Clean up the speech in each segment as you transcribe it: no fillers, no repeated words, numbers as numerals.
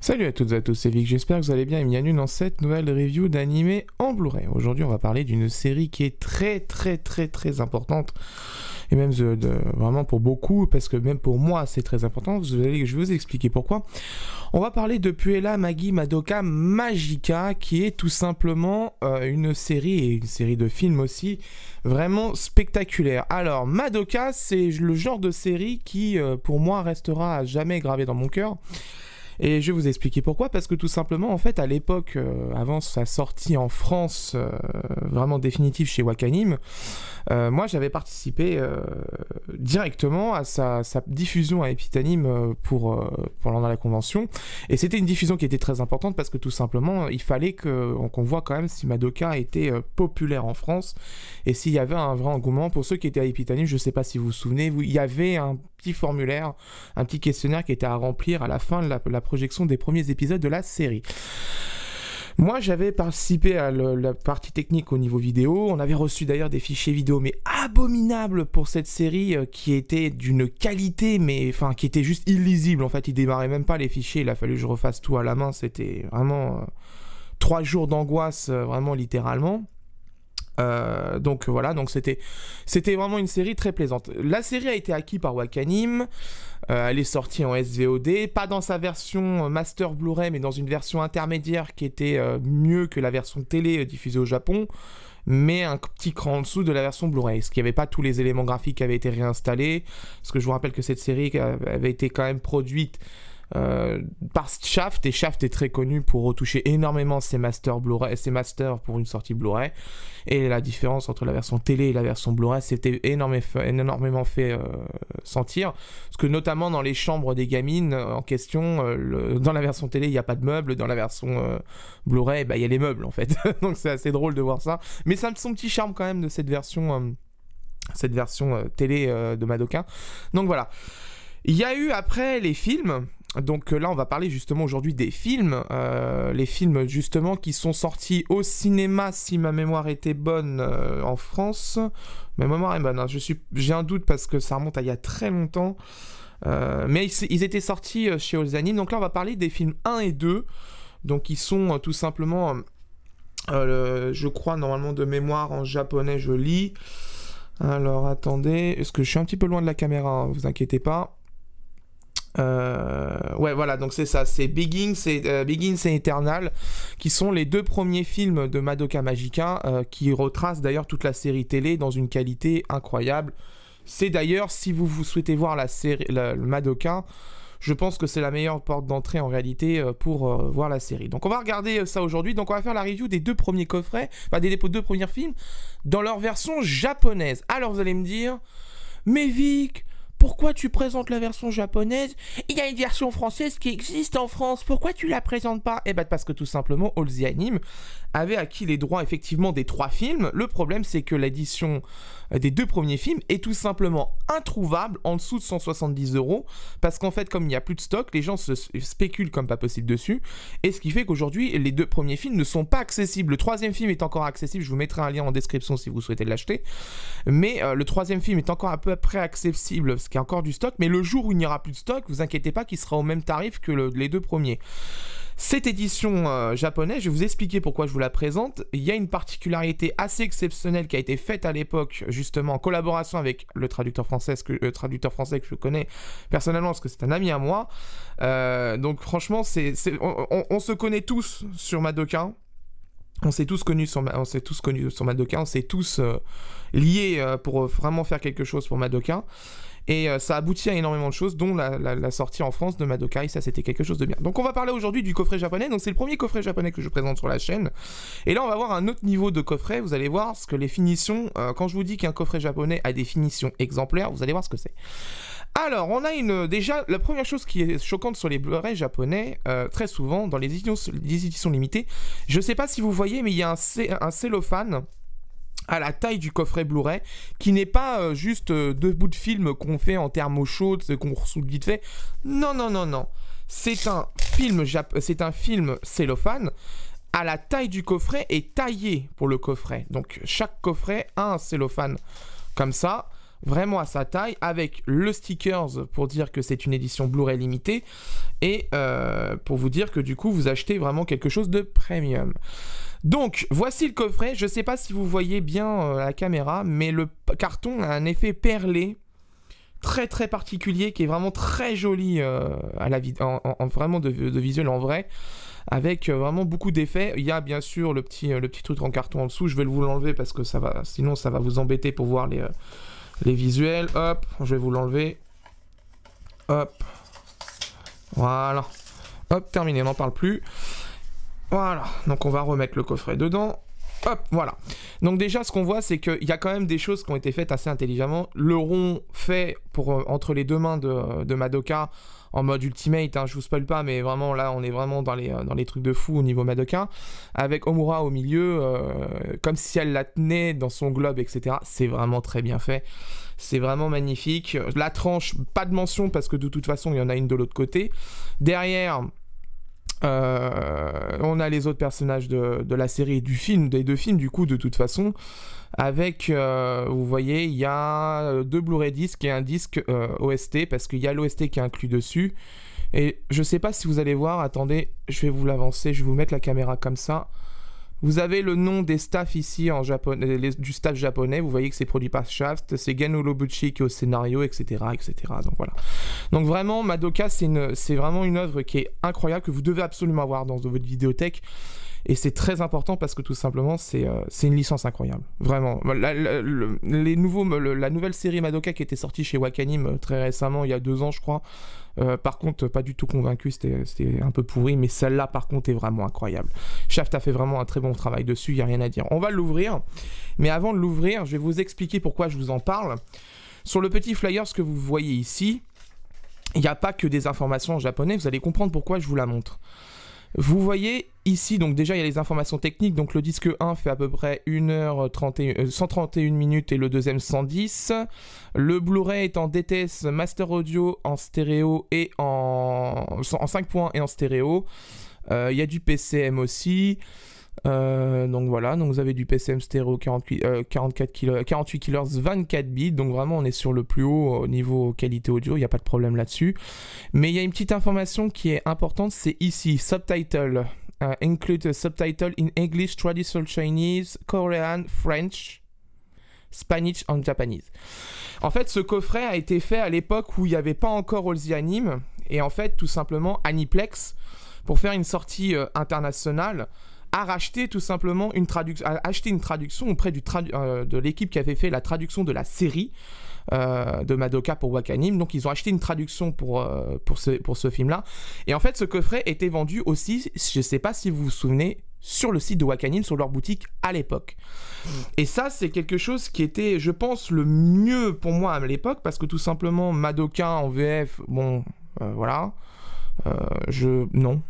Salut à toutes et à tous, c'est Vic, j'espère que vous allez bien et bienvenue dans cette nouvelle review d'animé en Blu-ray. Aujourd'hui on va parler d'une série qui est très importante et même vraiment pour beaucoup, parce que même pour moi c'est très important, je vais vous expliquer pourquoi. On va parler de Puella Magi Madoka Magica, qui est tout simplement une série, et une série de films aussi, vraiment spectaculaire. Alors Madoka, c'est le genre de série qui pour moi restera à jamais gravé dans mon cœur. Et je vais vous expliquer pourquoi, parce que tout simplement, en fait, à l'époque, avant sa sortie en France, vraiment définitive chez Wakanim, moi j'avais participé directement à sa diffusion à Epitanim pendant la convention, et c'était une diffusion qui était très importante, parce que tout simplement, il fallait qu'on voit quand même si Madoka était populaire en France, et s'il y avait un vrai engouement. Pour ceux qui étaient à Epitanim, je ne sais pas si vous vous souvenez, il y avait un petit formulaire, un petit questionnaire qui était à remplir à la fin de la projection des premiers épisodes de la série. Moi, j'avais participé à la partie technique au niveau vidéo. On avait reçu d'ailleurs des fichiers vidéo, mais abominables pour cette série, qui était d'une qualité, mais enfin, qui était juste illisible. En fait, ils démarraient même pas les fichiers. Il a fallu que je refasse tout à la main. C'était vraiment 3 jours d'angoisse, vraiment littéralement. Donc voilà, donc c'était vraiment une série très plaisante. La série a été acquise par Wakanim, elle est sortie en SVOD, pas dans sa version Master Blu-ray, mais dans une version intermédiaire qui était mieux que la version télé diffusée au Japon, mais un petit cran en dessous de la version Blu-ray, parce qu'il n'y avait pas tous les éléments graphiques qui avaient été réinstallés, parce que je vous rappelle que cette série avait été quand même produite par Shaft, et Shaft est très connu pour retoucher énormément ses masters Blu-ray, ses masters pour une sortie Blu-ray, et la différence entre la version télé et la version Blu-ray s'était énormément fait sentir, parce que notamment dans les chambres des gamines en question, dans la version télé il n'y a pas de meubles, dans la version Blu-ray il y a les meubles en fait. Donc c'est assez drôle de voir ça, mais ça a son petit charme quand même de cette version télé de Madoka. Donc voilà, il y a eu après les films. Donc là, on va parler justement aujourd'hui des films, les films justement qui sont sortis au cinéma, si ma mémoire était bonne, en France. Ma mémoire est bonne, hein. J'ai un doute parce que ça remonte à il y a très longtemps, mais ils étaient sortis chez Olzanim. Donc là, on va parler des films 1 et 2, donc qui sont tout simplement, je crois normalement de mémoire en japonais, je lis. Alors attendez, est-ce que je suis un petit peu loin de la caméra, hein, vous inquiétez pas. Ouais, voilà, donc c'est ça, c'est Begins et Eternal, qui sont les deux premiers films de Madoka Magica, qui retracent d'ailleurs toute la série télé dans une qualité incroyable. C'est d'ailleurs, si vous souhaitez voir le Madoka, je pense que c'est la meilleure porte d'entrée en réalité pour voir la série. Donc on va regarder ça aujourd'hui. Donc on va faire la review des deux premiers coffrets, des deux premiers films, dans leur version japonaise. Alors vous allez me dire, mais Vic, pourquoi tu présentes la version japonaise? Il y a une version française qui existe en France, pourquoi tu la présentes pas? Eh ben parce que tout simplement All the Anime avait acquis les droits effectivement des 3 films. Le problème c'est que l'édition des 2 premiers films est tout simplement introuvable en dessous de 170 €, parce qu'en fait comme il n'y a plus de stock, les gens se spéculent comme pas possible dessus, et ce qui fait qu'aujourd'hui les 2 premiers films ne sont pas accessibles. Le 3e film est encore accessible, je vous mettrai un lien en description si vous souhaitez l'acheter, mais le 3e film est encore à peu près accessible, parce qu'il y a encore du stock, mais le jour où il n'y aura plus de stock, vous inquiétez pas qu'il sera au même tarif que les 2 premiers. Cette édition japonaise, je vais vous expliquer pourquoi je vous la présente. Il y a une particularité assez exceptionnelle qui a été faite à l'époque, justement en collaboration avec le traducteur français que je connais personnellement, parce que c'est un ami à moi. Donc franchement, on se connaît tous sur Madoka. On s'est tous connus sur Madoka, on s'est tous liés pour vraiment faire quelque chose pour Madoka. Et ça aboutit à énormément de choses, dont la sortie en France de Madoka, et ça c'était quelque chose de bien. Donc on va parler aujourd'hui du coffret japonais, donc c'est le premier coffret japonais que je présente sur la chaîne. Et là on va voir un autre niveau de coffret, vous allez voir ce que les finitions, quand je vous dis qu'un coffret japonais a des finitions exemplaires, vous allez voir ce que c'est. Alors, on a déjà, la première chose qui est choquante sur les Blu-ray japonais, très souvent, dans les éditions limitées, je sais pas si vous voyez, mais il y a un cellophane à la taille du coffret Blu-ray, qui n'est pas juste 2 bouts de film qu'on fait en thermo chaude, qu'on ressoute vite fait. Non. C'est un film cellophane à la taille du coffret et taillé pour le coffret. Donc chaque coffret a un cellophane comme ça. vraiment à sa taille, avec le stickers pour dire que c'est une édition Blu-ray limitée, et pour vous dire que du coup vous achetez vraiment quelque chose de premium. Donc voici le coffret, je sais pas si vous voyez bien la caméra, mais le carton a un effet perlé, très très particulier, qui est vraiment très joli à la vraiment de visuel en vrai, avec vraiment beaucoup d'effets. Il y a bien sûr le petit truc en carton en dessous, je vais vous l'enlever parce que sinon ça va vous embêter pour voir les visuels. Hop, je vais vous l'enlever. Hop. Voilà. Hop, terminé, on n'en parle plus. Voilà, donc on va remettre le coffret dedans. Hop, voilà. Donc déjà, ce qu'on voit, c'est qu'il y a quand même des choses qui ont été faites assez intelligemment. Le rond fait entre les deux mains de Madoka en mode Ultimate, hein, je vous spoil pas, mais vraiment là, on est vraiment dans les trucs de fou au niveau Madoka. Avec Omura au milieu, comme si elle la tenait dans son globe, etc. C'est vraiment très bien fait. C'est vraiment magnifique. La tranche, pas de mention parce que de toute façon, il y en a une de l'autre côté. Derrière... on a les autres personnages de la série et des deux films du coup de toute façon avec vous voyez il y a 2 Blu-ray disques et un disque OST parce qu'il y a l'OST qui est inclus dessus et je sais pas si vous allez voir, attendez, je vais vous l'avancer, je vais vous mettre la caméra comme ça. Vous avez le nom des staffs ici en japonais, du staff japonais. Vous voyez que c'est produit par Shaft, c'est Gen Urobuchi qui est au scénario, etc., etc. Donc voilà. Donc vraiment, Madoka, c'est vraiment une œuvre qui est incroyable, que vous devez absolument avoir dans votre vidéothèque. Et c'est très important parce que tout simplement, c'est une licence incroyable. Vraiment. La nouvelle série Madoka qui était sortie chez Wakanim très récemment, il y a 2 ans, je crois. Par contre, pas du tout convaincu, c'était un peu pourri, mais celle-là, par contre, est vraiment incroyable. Shaft a fait vraiment un très bon travail dessus, il n'y a rien à dire. On va l'ouvrir, mais avant de l'ouvrir, je vais vous expliquer pourquoi je vous en parle. Sur le petit flyer, ce que vous voyez ici, il n'y a pas que des informations en japonais, vous allez comprendre pourquoi je vous la montre. Vous voyez ici, donc déjà il y a les informations techniques, donc le disque 1 fait à peu près 1h31 minutes et le deuxième 110. Le Blu-ray est en DTS Master Audio en stéréo et en 5 points et en stéréo. Il y a du PCM aussi. Donc voilà, donc vous avez du PCM stéréo 48 kHz 24 bits, donc vraiment on est sur le plus haut au niveau qualité audio, il n'y a pas de problème là-dessus. Mais il y a une petite information qui est importante, c'est ici, subtitle, include subtitle in English, traditional Chinese, Korean, French, Spanish and Japanese. En fait, ce coffret a été fait à l'époque où il n'y avait pas encore All the Anime, et en fait, tout simplement, Aniplex, pour faire une sortie internationale, a racheté tout simplement acheté une traduction auprès de l'équipe qui avait fait la traduction de la série de Madoka pour Wakanim. Donc ils ont acheté une traduction pour ce film-là. Et en fait, ce coffret était vendu aussi, je ne sais pas si vous vous souvenez, sur le site de Wakanim, sur leur boutique à l'époque. Et ça, c'est quelque chose qui était, je pense, le mieux pour moi à l'époque, parce que tout simplement, Madoka en VF, bon, voilà... non,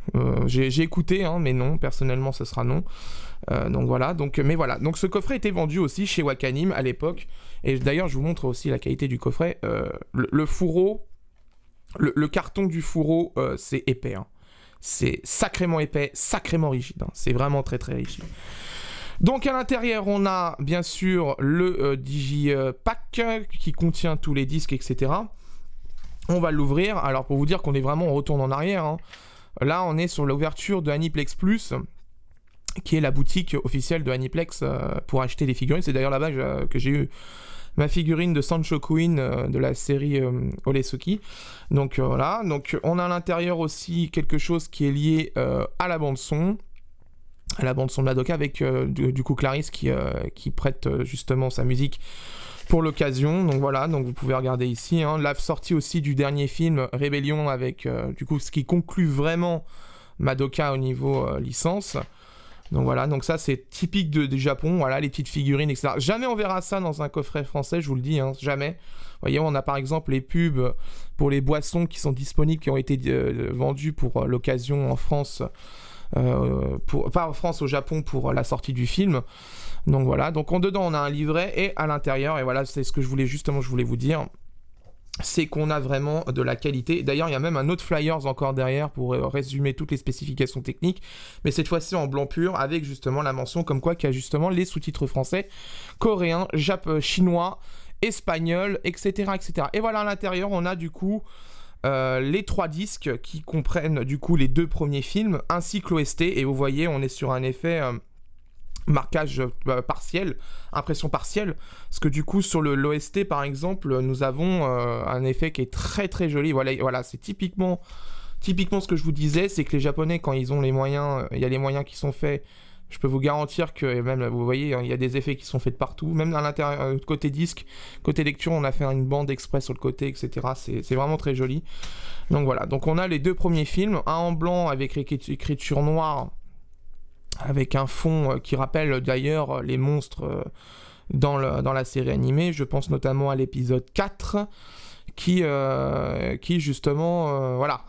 j'ai écouté, hein, mais non, personnellement, ce sera non. Donc voilà, mais voilà. Donc ce coffret était vendu aussi chez Wakanim à l'époque. Et d'ailleurs, je vous montre aussi la qualité du coffret. Le fourreau, le carton du fourreau, c'est épais. Hein. C'est sacrément épais, sacrément rigide. Hein. C'est vraiment très très rigide. Donc à l'intérieur, on a bien sûr le Digipack qui contient tous les disques, etc. On va l'ouvrir. Alors pour vous dire qu'on est vraiment, on retourne en arrière. Hein. Là, on est sur l'ouverture de Aniplex Plus, qui est la boutique officielle de Aniplex pour acheter des figurines. C'est d'ailleurs là-bas que j'ai eu ma figurine de Sancho Queen de la série Olesuki. Donc voilà. Donc on a à l'intérieur aussi quelque chose qui est lié à la bande son. À la bande son de Madoka avec du coup Clarisse qui prête justement sa musique pour l'occasion. Donc voilà, donc vous pouvez regarder ici, hein, la sortie aussi du dernier film Rébellion avec du coup ce qui conclut vraiment Madoka au niveau licence. Donc voilà, donc ça c'est typique du Japon, voilà les petites figurines, etc. Jamais on verra ça dans un coffret français, je vous le dis, hein, jamais. Vous voyez, on a par exemple les pubs pour les boissons qui sont disponibles, qui ont été vendues pour l'occasion en France, pas en France, au Japon pour la sortie du film. Donc voilà, donc en dedans on a un livret et à l'intérieur, et voilà c'est ce que je voulais vous dire, c'est qu'on a vraiment de la qualité. D'ailleurs il y a même un autre flyers encore derrière pour résumer toutes les spécifications techniques, mais cette fois-ci en blanc pur avec justement la mention comme quoi qu'il y a justement les sous-titres français, coréens, chinois espagnol, etc., etc. Et voilà, à l'intérieur, on a du coup les 3 disques qui comprennent du coup les 2 premiers films, ainsi que l'OST. Et vous voyez, on est sur un effet marquage partiel, impression partielle, parce que du coup sur l'OST par exemple, nous avons un effet qui est très très joli. Voilà, c'est typiquement ce que je vous disais, c'est que les Japonais, quand ils ont les moyens, il y a les moyens qui sont faits. Je peux vous garantir que même, vous voyez, il y a des effets qui sont faits de partout. Même à l'intérieur, côté disque, côté lecture, on a fait une bande exprès sur le côté, etc. C'est vraiment très joli. Donc voilà, donc on a les 2 premiers films, un en blanc avec écriture noire, avec un fond qui rappelle d'ailleurs les monstres dans la série animée. Je pense notamment à l'épisode 4, qui justement, voilà.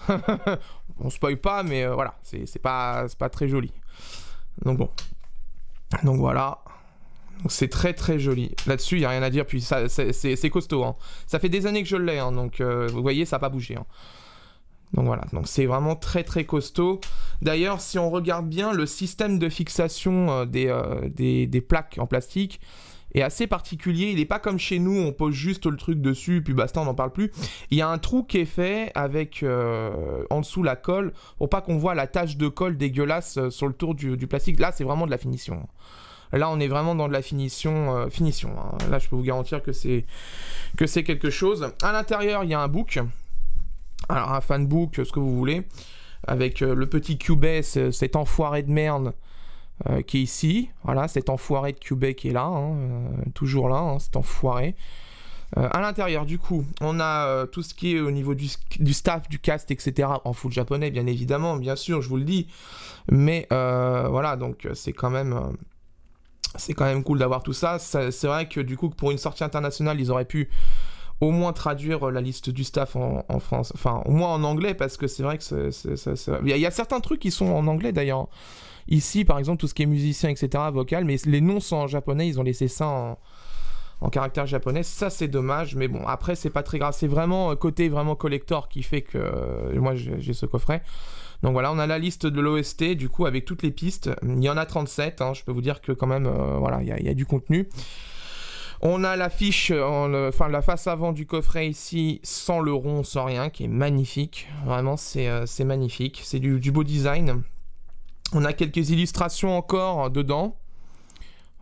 On spoil pas, mais voilà, c'est pas très joli. Donc bon, donc voilà, donc c'est très très joli. Là-dessus, il n'y a rien à dire, puis ça, c'est costaud. Hein. Ça fait des années que je l'ai, hein, donc vous voyez, ça n'a pas bougé. Hein. Donc voilà, donc c'est vraiment très très costaud. D'ailleurs, si on regarde bien, le système de fixation des plaques en plastique est assez particulier. Il n'est pas comme chez nous, on pose juste le truc dessus, puis basta, on n'en parle plus. Il y a un trou qui est fait avec en dessous la colle, pour pas qu'on voit la tache de colle dégueulasse sur le tour du plastique. Là, c'est vraiment de la finition. Là, on est vraiment dans de la finition. Hein. Là, je peux vous garantir que c'est quelque chose. À l'intérieur, il y a un book. Alors, un fanbook, ce que vous voulez, avec le petit Cubet, cet enfoiré de merde, qui est ici, voilà, cet enfoiré de Cubet qui est là, hein, toujours là, hein, cet enfoiré. À l'intérieur, du coup, on a tout ce qui est au niveau du staff, du cast, etc. En full japonais, bien évidemment, bien sûr, je vous le dis. Mais voilà, donc c'est quand même cool d'avoir tout ça. C'est vrai que du coup, pour une sortie internationale, ils auraient pu au moins traduire la liste du staff en France, enfin au moins en anglais, parce que c'est vrai que il y a certains trucs qui sont en anglais d'ailleurs. Ici, par exemple, tout ce qui est musicien, etc., vocal, mais les noms sont en japonais, ils ont laissé ça en caractère japonais. Ça, c'est dommage, mais bon, après, c'est pas très grave. C'est vraiment côté vraiment collector qui fait que moi, j'ai ce coffret. Donc voilà, on a la liste de l'OST, du coup, avec toutes les pistes. Il y en a 37, hein, je peux vous dire que quand même, voilà, il y a du contenu. On a l'affiche, enfin la face avant du coffret ici, sans le rond, sans rien, qui est magnifique. Vraiment, c'est magnifique. C'est du beau design. On a quelques illustrations encore dedans.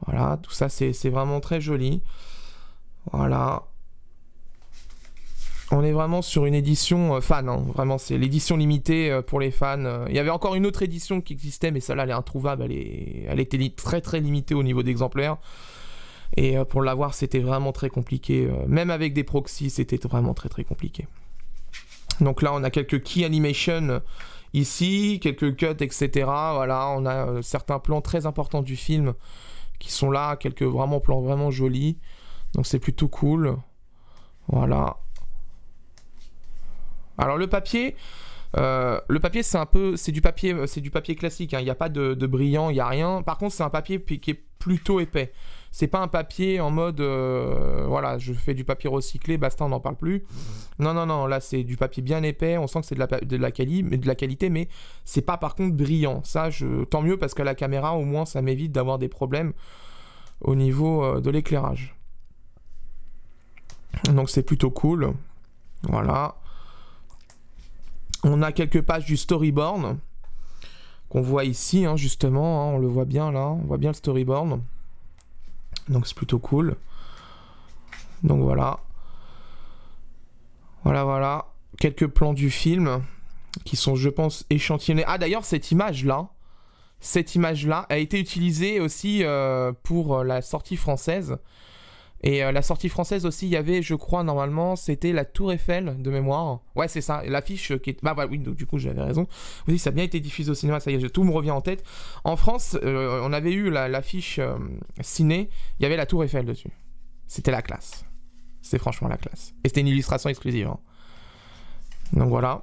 Voilà, tout ça c'est vraiment très joli. Voilà. On est vraiment sur une édition fan, hein. Vraiment c'est l'édition limitée pour les fans. Il y avait encore une autre édition qui existait, mais celle-là elle est introuvable, elle était très très limitée au niveau d'exemplaires. Et pour l'avoir c'était vraiment très compliqué. Même avec des proxys c'était vraiment très très compliqué. Donc là on a quelques key animation ici, quelques cuts, etc. Voilà, on a certains plans très importants du film qui sont là, quelques plans vraiment jolis. Donc c'est plutôt cool. Voilà. Alors le papier c'est du papier classique. Hein. Il n'y a pas de brillant, il n'y a rien. Par contre c'est un papier qui est plutôt épais. C'est pas un papier en mode voilà, je fais du papier recyclé, basta, on n'en parle plus. Non, là c'est du papier bien épais, on sent que c'est de la qualité, mais c'est pas par contre brillant. Ça, tant mieux, parce qu'à la caméra, au moins, ça m'évite d'avoir des problèmes au niveau de l'éclairage. Donc c'est plutôt cool. Voilà. On a quelques pages du storyboard qu'on voit ici, hein, justement, hein, on le voit bien là, on voit bien le storyboard. Donc c'est plutôt cool. Donc voilà. Voilà. Quelques plans du film qui sont, je pense, échantillonnés. Ah d'ailleurs, cette image-là a été utilisée aussi pour la sortie française. Et la sortie française aussi, il y avait, je crois, normalement, c'était la Tour Eiffel de mémoire. Ouais, c'est ça, l'affiche qui est... Bah oui, donc du coup, j'avais raison. Oui, ça a bien été diffusé au cinéma, ça y est, tout me revient en tête. En France, on avait eu l'affiche ciné, il y avait la Tour Eiffel dessus. C'était la classe. C'était franchement la classe. Et c'était une illustration exclusive. Hein. Donc voilà.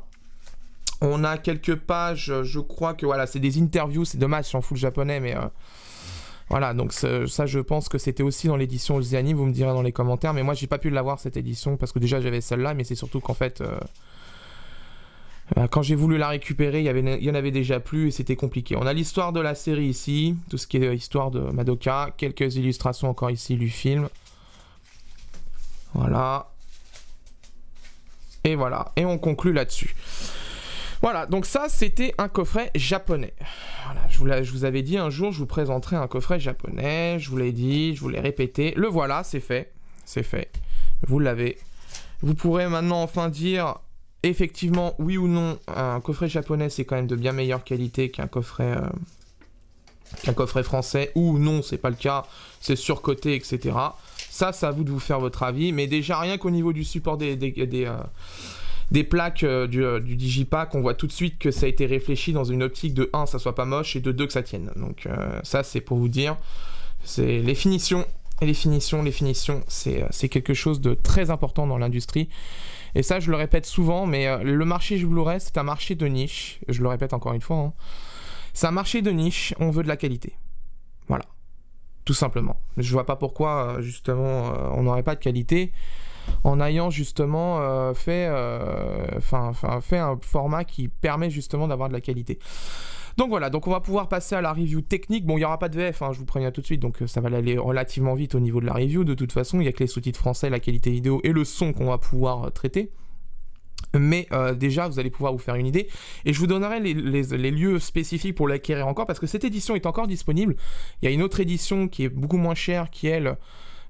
On a quelques pages, je crois que voilà, c'est des interviews, c'est dommage, je suis en full japonais, mais... Voilà, donc ça je pense que c'était aussi dans l'édition Oceanie, vous me direz dans les commentaires, mais moi j'ai pas pu l'avoir cette édition, parce que déjà j'avais celle-là, mais c'est surtout qu'en fait, quand j'ai voulu la récupérer, il y en avait déjà plus, et c'était compliqué. On a l'histoire de la série ici, tout ce qui est histoire de Madoka, quelques illustrations encore ici du film. Voilà. Et voilà. Et on conclut là-dessus. Voilà, donc ça, c'était un coffret japonais. Voilà, je vous avais dit un jour, je vous présenterai un coffret japonais. Je vous l'ai dit, je vous l'ai répété. Le voilà, c'est fait. C'est fait. Vous l'avez. Vous pourrez maintenant enfin dire, effectivement, oui ou non, un coffret japonais, c'est quand même de bien meilleure qualité qu'un coffret français. Ou non, c'est pas le cas, c'est surcoté, etc. Ça, c'est à vous de vous faire votre avis. Mais déjà, rien qu'au niveau du support des plaques du Digipack, on voit tout de suite que ça a été réfléchi dans une optique de 1, ça soit pas moche, et de 2, que ça tienne. Donc ça, c'est pour vous dire, c'est les finitions. Et les finitions, c'est quelque chose de très important dans l'industrie. Et ça, je le répète souvent, mais le marché du Blu-ray, c'est un marché de niche. Je le répète encore une fois. Hein. C'est un marché de niche, on veut de la qualité. Voilà. Tout simplement. Je vois pas pourquoi, justement, on n'aurait pas de qualité en ayant justement fait un format qui permet justement d'avoir de la qualité. Donc voilà, donc on va pouvoir passer à la review technique. Bon, il n'y aura pas de VF, hein, je vous préviens tout de suite, donc ça va aller relativement vite au niveau de la review. De toute façon, il n'y a que les sous-titres français, la qualité vidéo et le son qu'on va pouvoir traiter. Mais déjà, vous allez pouvoir vous faire une idée. Et je vous donnerai les lieux spécifiques pour l'acquérir encore, parce que cette édition est encore disponible. Il y a une autre édition qui est beaucoup moins chère, qui elle...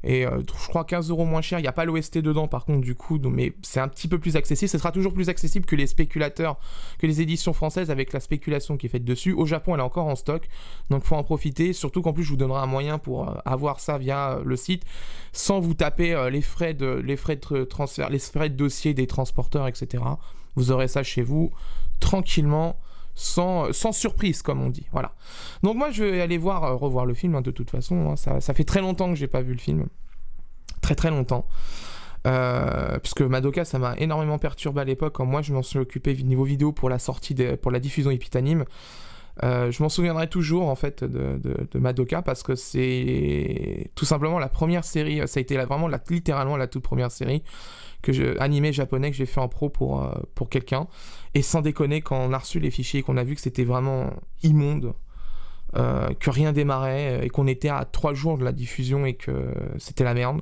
Et je crois 15 € moins cher, il n'y a pas l'OST dedans par contre du coup, donc, mais c'est un petit peu plus accessible, ce sera toujours plus accessible que les spéculateurs, que les éditions françaises avec la spéculation qui est faite dessus. Au Japon elle est encore en stock, donc faut en profiter, surtout qu'en plus je vous donnerai un moyen pour avoir ça via le site, sans vous taper les frais de transfert, les frais de dossier des transporteurs, etc. Vous aurez ça chez vous, tranquillement, sans surprise comme on dit, voilà. Donc moi je vais aller revoir le film, hein, de toute façon, hein, ça fait très longtemps que j'ai pas vu le film, très longtemps, puisque Madoka ça m'a énormément perturbé à l'époque quand moi je m'en suis occupé niveau vidéo pour la sortie, pour la diffusion Epitanime. Je m'en souviendrai toujours en fait de Madoka, parce que c'est tout simplement la première série, ça a été littéralement la toute première série animé japonais que j'ai fait en pro pour quelqu'un, et sans déconner, quand on a reçu les fichiers et qu'on a vu que c'était vraiment immonde, que rien démarrait et qu'on était à 3 jours de la diffusion et que c'était la merde,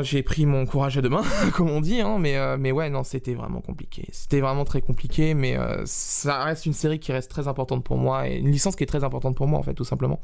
j'ai pris mon courage à deux mains comme on dit, hein, mais ouais, non, c'était vraiment compliqué, c'était vraiment très compliqué, mais ça reste une série qui reste très importante pour moi, et une licence qui est très importante pour moi en fait, tout simplement.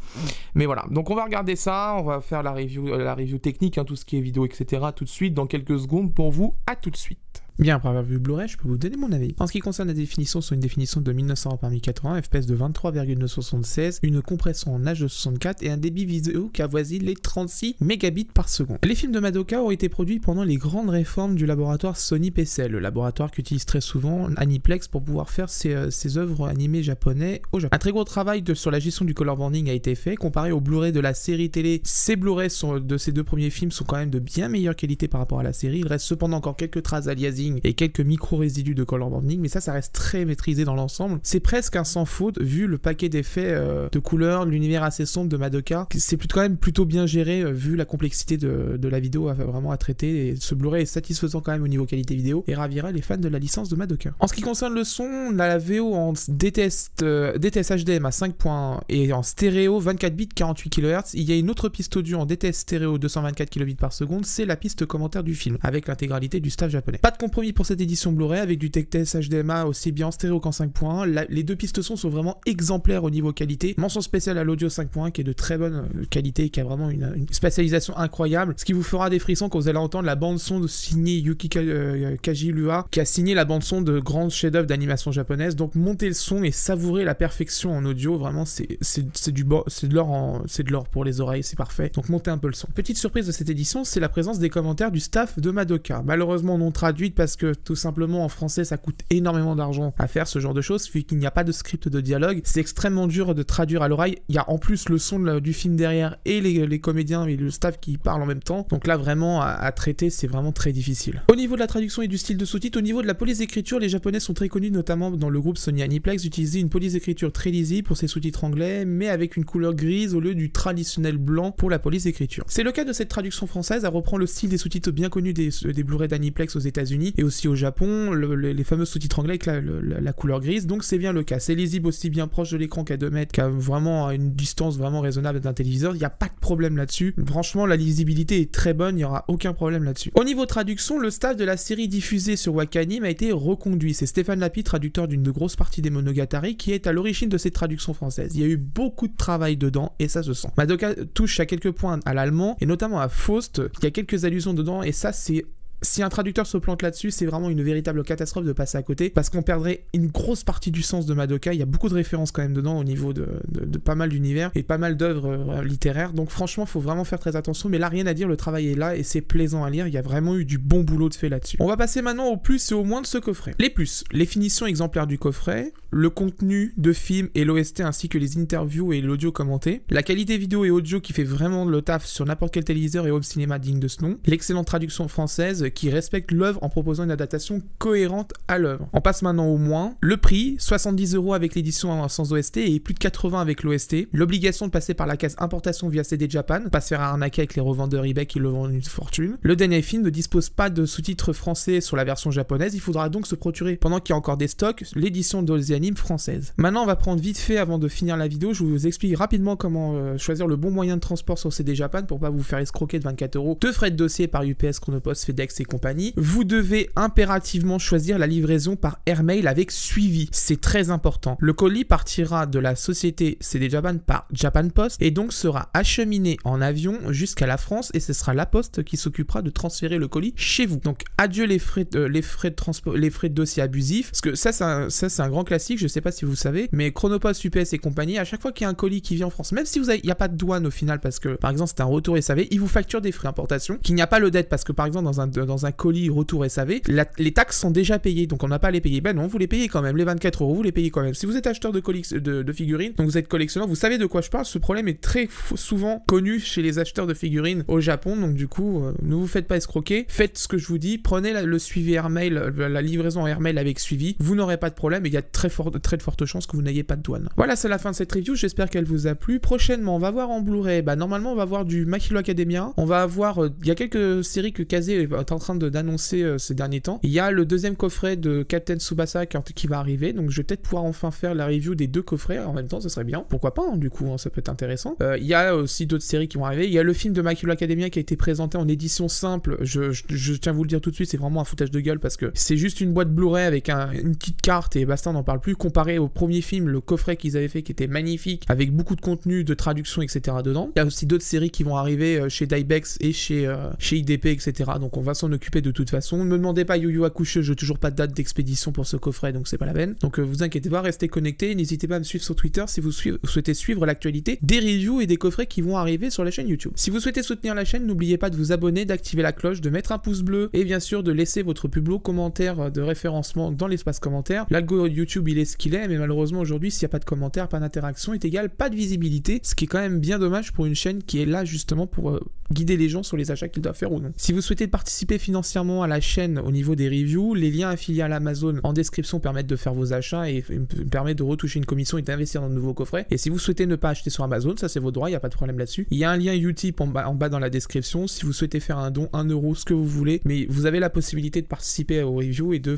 Mais voilà, donc on va regarder ça, on va faire la review technique, hein, tout ce qui est vidéo, etc. tout de suite, dans quelques secondes pour vous. À tout de suite. Bien, après avoir vu Blu-ray, je peux vous donner mon avis. En ce qui concerne la définition, c'est une définition de 1900 par 1080, FPS de 23,976, une compression en H264 et un débit vidéo qui avoisine les 36 mégabits par seconde. Les films de Madoka ont été produits pendant les grandes réformes du laboratoire Sony PCL, le laboratoire qu'utilise très souvent Aniplex pour pouvoir faire ses œuvres animées japonais au Japon. Un très gros travail sur la gestion du color banding a été fait. Comparé au Blu-ray de la série télé, ces Blu-ray de ces deux premiers films sont quand même de bien meilleure qualité par rapport à la série. Il reste cependant encore quelques traces d'aliasing et quelques micro-résidus de color banding, mais ça reste très maîtrisé dans l'ensemble. C'est presque un sans faute vu le paquet d'effets de couleurs, l'univers assez sombre de Madoka. C'est quand même plutôt bien géré vu la complexité de la vidéo vraiment à traiter, et ce Blu-ray est satisfaisant quand même au niveau qualité vidéo et ravira les fans de la licence de Madoka. En ce qui concerne le son, la VO en DTS HDM à 5.1 et en stéréo 24 bits 48 kHz. Il y a une autre piste audio en DTS stéréo 224 kbps par seconde, c'est la piste commentaire du film avec l'intégralité du staff japonais. Pas de compromis pour cette édition Blu-ray avec du DTS HDMA aussi bien en stéréo qu'en 5.1. Les deux pistes son sont vraiment exemplaires au niveau qualité. Mention spéciale à l'audio 5.1 qui est de très bonne qualité, qui a vraiment une spatialisation incroyable, ce qui vous fera des frissons quand vous allez entendre la bande son de signé Yuki Kajilua, qui a signé la bande son de grands chefs-d'œuvre d'animation japonaise. Donc montez le son et savourez la perfection en audio, vraiment c'est de l'or pour les oreilles, c'est parfait. Donc montez un peu le son. Petite surprise de cette édition, c'est la présence des commentaires du staff de Madoka, malheureusement non traduite parce que tout simplement en français ça coûte énormément d'argent à faire ce genre de choses, vu qu'il n'y a pas de script de dialogue, c'est extrêmement dur de traduire à l'oreille. Il y a en plus le son du film derrière et les comédiens et le staff qui parlent en même temps, donc là vraiment à traiter c'est vraiment très difficile. Au niveau de la traduction et du style de sous-titres, au niveau de la police d'écriture, les japonais sont très connus, notamment dans le groupe Sony Aniplex, d'utiliser une police d'écriture très lisible pour ses sous-titres anglais, mais avec une couleur grise au lieu du traditionnel blanc pour la police d'écriture. C'est le cas de cette traduction française, elle reprend le style des sous-titres bien connus des Blu-ray d'Aniplex aux États-Unis, États-Unis et aussi au Japon, les fameux sous-titres anglais avec la couleur grise, donc c'est bien le cas. C'est lisible aussi bien proche de l'écran qu'à 2 mètres, qu'à vraiment à une distance vraiment raisonnable d'un téléviseur, il n'y a pas de problème là-dessus. Franchement, la lisibilité est très bonne, il n'y aura aucun problème là-dessus. Au niveau traduction, le staff de la série diffusée sur Wakanim a été reconduit. C'est Stéphane Lapie, traducteur d'une grosse partie des Monogatari, qui est à l'origine de cette traduction française. Il y a eu beaucoup de travail dedans et ça se sent. Madoka touche à quelques points à l'allemand et notamment à Faust. Il y a quelques allusions dedans et ça c'est... Si un traducteur se plante là-dessus, c'est vraiment une véritable catastrophe de passer à côté, parce qu'on perdrait une grosse partie du sens de Madoka. Il y a beaucoup de références quand même dedans au niveau de pas mal d'univers et pas mal d'œuvres littéraires, donc franchement faut vraiment faire très attention, mais là rien à dire, le travail est là et c'est plaisant à lire, il y a vraiment eu du bon boulot de fait là-dessus. On va passer maintenant au plus et au moins de ce coffret. Les plus, les finitions exemplaires du coffret, le contenu de film et l'OST ainsi que les interviews et l'audio commenté, la qualité vidéo et audio qui fait vraiment le taf sur n'importe quel téléviseur et home cinéma digne de ce nom, l'excellente traduction française qui respecte l'œuvre en proposant une adaptation cohérente à l'œuvre. On passe maintenant au moins. Le prix, 70 € avec l'édition sans OST et plus de 80 avec l'OST. L'obligation de passer par la case importation via CD Japan, pas se faire arnaquer avec les revendeurs eBay qui le vendent une fortune. Le dernier film ne dispose pas de sous-titres français sur la version japonaise, il faudra donc se procurer, pendant qu'il y a encore des stocks, l'édition d'Ozeanim française. Maintenant, on va prendre vite fait, avant de finir la vidéo, je vous explique rapidement comment choisir le bon moyen de transport sur CD Japan pour pas vous faire escroquer de 24 € de frais de dossier par UPS, Chronopost, FedEx et compagnie. Vous devez impérativement choisir la livraison par airmail avec suivi. C'est très important. Le colis partira de la société CD Japan par Japan Post et donc sera acheminé en avion jusqu'à la France et ce sera la Poste qui s'occupera de transférer le colis chez vous. Donc adieu les frais de transport, les frais de dossier abusifs, parce que ça c'est un grand classique, je sais pas si vous savez, mais Chronopost, UPS et compagnie, à chaque fois qu'il y a un colis qui vient en France, même si il n'y a pas de douane au final, parce que par exemple c'est un retour SAV, ils vous facturent des frais d'importation, qu'il n'y a pas le DET, parce que par exemple dans un colis retour SAV, les taxes sont déjà payées, donc on n'a pas à les payer. Ben non, vous les payez quand même, les 24 €, vous les payez quand même. Si vous êtes acheteur de figurines, donc vous êtes collectionneur, vous savez de quoi je parle, ce problème est très souvent connu chez les acheteurs de figurines au Japon, donc du coup, ne vous faites pas escroquer, faites ce que je vous dis, prenez le suivi airmail, la livraison airmail avec suivi, vous n'aurez pas de problème et il y a très de fortes chances que vous n'ayez pas de douane. Voilà, c'est la fin de cette review, j'espère qu'elle vous a plu. Prochainement, on va voir en Blu-ray, normalement on va voir du My Hero Academia, on va avoir, il y a quelques séries que Kazé est en train d'annoncer ces derniers temps. Il y a le deuxième coffret de Captain Tsubasa qui va arriver, donc je vais peut-être pouvoir enfin faire la review des deux coffrets en même temps, ce serait bien. Pourquoi pas, hein, du coup, hein, ça peut être intéressant. Il y a aussi d'autres séries qui vont arriver. Il y a le film de My Hero Academia qui a été présenté en édition simple. Je tiens à vous le dire tout de suite, c'est vraiment un foutage de gueule parce que c'est juste une boîte Blu-ray avec une petite carte et basta, on n'en parle plus. Comparé au premier film, le coffret qu'ils avaient fait qui était magnifique, avec beaucoup de contenu, de traduction, etc. dedans. Il y a aussi d'autres séries qui vont arriver chez Dybex et chez IDP, etc. Donc on va s'en occuper de toute façon. Ne me demandez pas Yu Yu Hakusho, j'ai toujours pas de date d'expédition pour ce coffret, donc c'est pas la peine. Donc vous inquiétez pas, restez connectés, n'hésitez pas à me suivre sur Twitter si vous souhaitez suivre l'actualité des reviews et des coffrets qui vont arriver sur la chaîne YouTube. Si vous souhaitez soutenir la chaîne, n'oubliez pas de vous abonner, d'activer la cloche, de mettre un pouce bleu et bien sûr de laisser votre plus beau commentaire de référencement dans l'espace commentaire. L'algo YouTube il est ce qu'il est, mais malheureusement aujourd'hui s'il n'y a pas de commentaire, pas d'interaction est égal pas de visibilité, ce qui est quand même bien dommage pour une chaîne qui est là justement pour guider les gens sur les achats qu'ils doivent faire ou non. Si vous souhaitez participer financièrement à la chaîne au niveau des reviews, les liens affiliés à l'Amazon en description permettent de faire vos achats et permettent de retoucher une commission et d'investir dans de nouveaux coffrets. Et si vous souhaitez ne pas acheter sur Amazon, ça c'est vos droits, il n'y a pas de problème là-dessus. Il y a un lien Utip en bas dans la description si vous souhaitez faire un don, 1 €, ce que vous voulez, mais vous avez la possibilité de participer aux reviews et de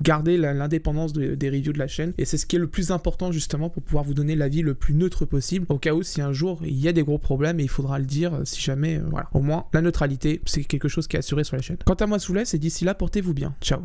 garder l'indépendance des reviews de la chaîne. Et c'est ce qui est le plus important justement pour pouvoir vous donner l'avis le plus neutre possible, au cas où si un jour il y a des gros problèmes et il faudra le dire si jamais, voilà. Au moins, la neutralité, c'est quelque chose qui est assuré sur la chaîne. Quant à moi, je vous laisse et d'ici là, portez-vous bien. Ciao.